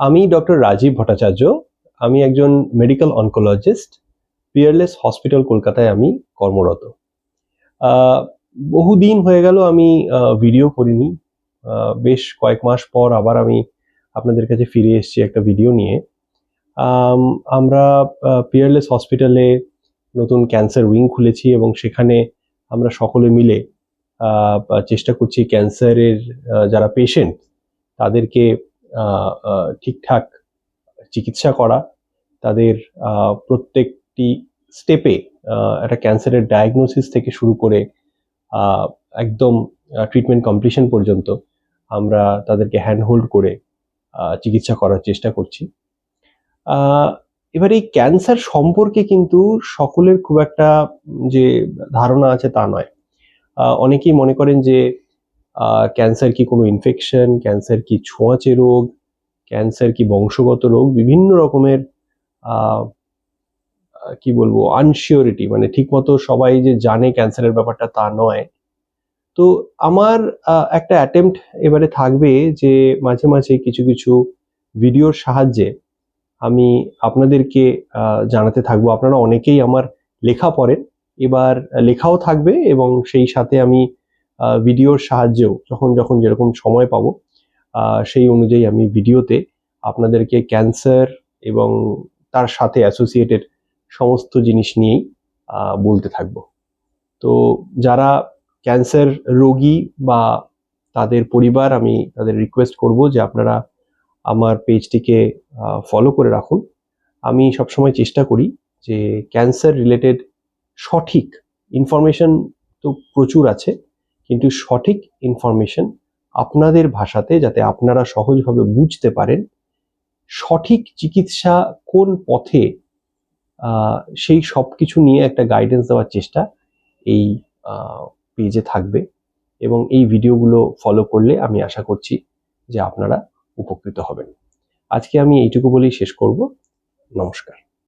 আমি ডক্টর রাজীব ভট্টাচার্য। আমি একজন মেডিকেল অনকোলজিস্ট। পিয়ারলেস হসপিটাল কলকাতায় আমি কর্মরত। বহুদিন হয়ে গেল আমি ভিডিও করিনি। বেশ কয়েক মাস পর আবার আমি আপনাদের কাছে ফিরে এসেছি একটা ভিডিও নিয়ে। আমরা পিয়ারলেস হসপিটালে নতুন ক্যান্সার উইং খুলেছি এবং সেখানে আমরা সকলে মিলে চেষ্টা করছি ক্যান্সারের যারা পেশেন্ট তাদেরকে ঠিকঠাক চিকিৎসা করা, তাদের প্রত্যেকটি স্টেপে একটা ক্যান্সারের ডায়াগনোসিস থেকে শুরু করে একদম ট্রিটমেন্ট কমপ্লিশন পর্যন্ত আমরা তাদেরকে হ্যান্ডহোল্ড করে চিকিৎসা করার চেষ্টা করছি। এবার এই ক্যান্সার সম্পর্কে কিন্তু সকলের খুব একটা যে ধারণা আছে তা নয়। অনেকেই মনে করেন যে ক্যান্সার কি কোনো ইনফেকশন, ক্যান্সার কি ছোঁয়াচে রোগ, ক্যান্সার কি বংশগত রোগ, বিভিন্ন রকমের কি বলবো আনসিওরিটি, মানে ঠিকমতো সবাই যে জানে ক্যান্সারের ব্যাপারটা তা নয়। তো আমার একটা অ্যাটেম্প্ট এবারে থাকবে যে মাঝে মাঝে কিছু কিছু ভিডিওর সাহায্যে আমি আপনাদেরকে জানাতে থাকবো। আপনারা অনেকেই আমার লেখা পড়েন, এবার লেখাও থাকবে এবং সেই সাথে আমি ভিডিওর সাহায্যেও যখন যখন যেরকম সময় পাবো সেই অনুযায়ী আমি ভিডিওতে আপনাদেরকে ক্যান্সার এবং তার সাথে অ্যাসোসিয়েটেড সমস্ত জিনিস নিয়েই বলতে থাকবো। তো যারা ক্যান্সার রোগী বা তাদের পরিবার, আমি তাদের রিকোয়েস্ট করব যে আপনারা আমার পেজটিকে ফলো করে রাখুন। আমি সবসময় চেষ্টা করি যে ক্যান্সার রিলেটেড সঠিক ইনফরমেশন তো প্রচুর আছে, কিন্তু সঠিক ইনফরমেশন আপনাদের ভাষাতে যাতে আপনারা সহজভাবে বুঝতে পারেন, সঠিক চিকিৎসা কোন পথে, সেই সব কিছু নিয়ে একটা গাইডেন্স দেওয়ার চেষ্টা এই পেজে থাকবে এবং এই ভিডিওগুলো ফলো করলে আমি আশা করছি যে আপনারা উপকৃত হবেন। আজকে আমি এইটুকু বলেই শেষ করব। নমস্কার।